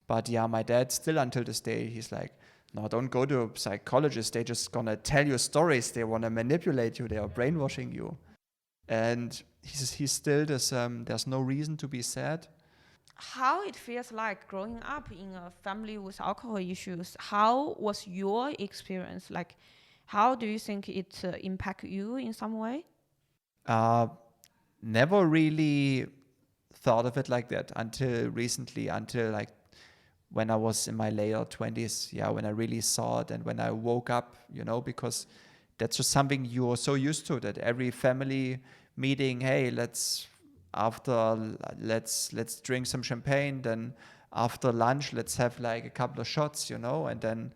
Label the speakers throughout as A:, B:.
A: But yeah, my dad still until this day, he's like, no, don't go to a psychologist. They're just gonna tell you stories. They wanna manipulate you. They are brainwashing you. And he's still this, there's no reason to be sad.
B: How it feels like growing up in a family with alcohol issues? How was your experience? Like, how do you think it impact you in some way?
A: Never really thought of it like that until recently, until like when I was in my later 20s, when I really saw it and when I woke up, because that's just something you're so used to, that every family meeting, hey, let's drink some champagne, then after lunch, let's have like a couple of shots, and then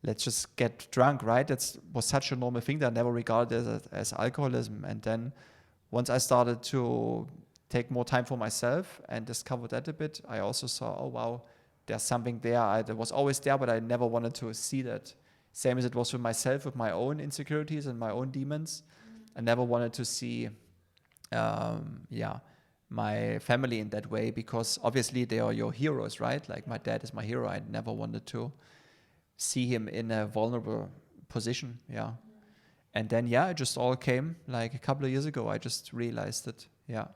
A: let's just get drunk, right? That was such a normal thing that I never regarded as alcoholism. And then once I started to take more time for myself and discover that a bit, I also saw, oh wow, there's something there that was always there, but I never wanted to see that. Same as it was with myself, with my own insecurities and my own demons. I never wanted to see, my family in that way, because obviously they are your heroes, right? Like my dad is my hero. I never wanted to see him in a vulnerable position. Yeah. And then, it just all came like a couple of years ago. I just realized it. Yeah.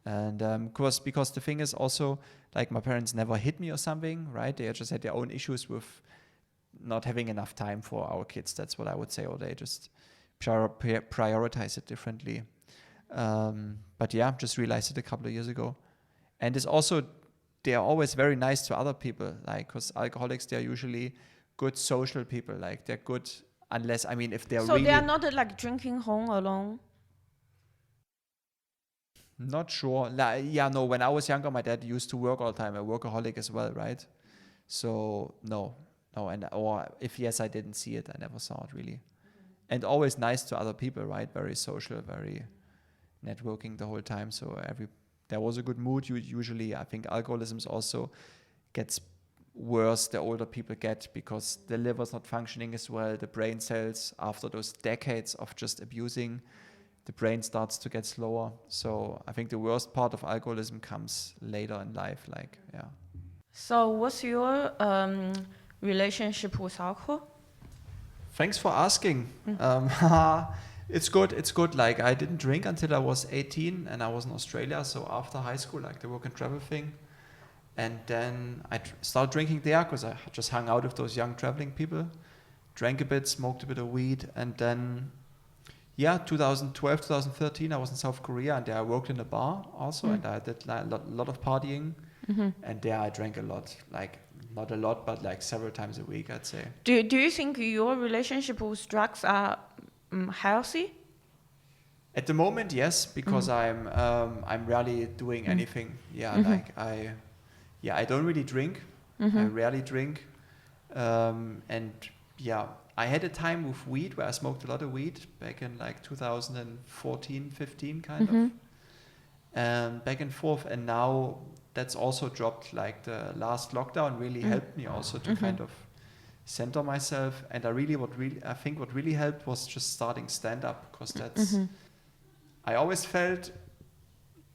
A: And of course, because the thing is also, like my parents never hit me or something, right? They just had their own issues with not having enough time for our kids. That's what I would say. Or they just prioritize it differently. But yeah, just realized it a couple of years ago. And it's also, they are always very nice to other people, like, because alcoholics, they're usually good social people. Like they're good, unless, if they're
B: So
A: really...
B: they are not like drinking home alone?
A: Not sure. No, when I was younger, my dad used to work all the time, a workaholic as well, right? So no, or if yes, I didn't see it, I never saw it really. And always nice to other people, right? Very social, very networking the whole time. So there was a good mood. Usually, I think alcoholism also gets worse the older people get, because the liver's not functioning as well. The brain cells, after those decades of just abusing, the brain starts to get slower. So I think the worst part of alcoholism comes later in life.
B: So what's your relationship with alcohol?
A: Thanks for asking. It's good. Like I didn't drink until I was 18 and I was in Australia. So after high school, like the work and travel thing. And then I started drinking there because I just hung out with those young traveling people, drank a bit, smoked a bit of weed. And then, 2012, 2013, I was in South Korea and there I worked in a bar also. And I did a lot of partying. And there I drank a lot, like not a lot, but like several times a week, I'd say.
B: Do you think your relationship with drugs are healthy?
A: At the moment, yes, because I'm rarely doing anything. I don't really drink. I rarely drink. I had a time with weed where I smoked a lot of weed back in like 2014, 15 kind of. Back and forth. And now that's also dropped. Like the last lockdown really helped me also to kind of center myself. And I think what really helped was just starting stand-up, because that's... I always felt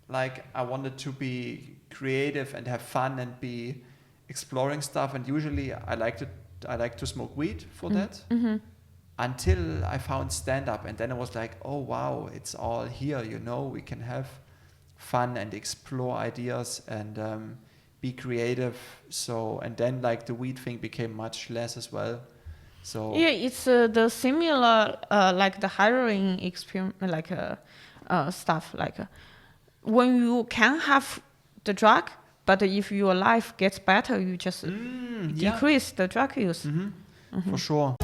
A: like I wanted to be creative and have fun and be exploring stuff. And usually I like to smoke weed for that until I found stand-up. And then I was like, oh, wow, it's all here, we can have fun and explore ideas and be creative. So, and then like the weed thing became much less as well. So
B: it's the similar like the heroin experience, like stuff, like when you can have the drug, but if your life gets better, you just decrease the drug use.
A: For sure.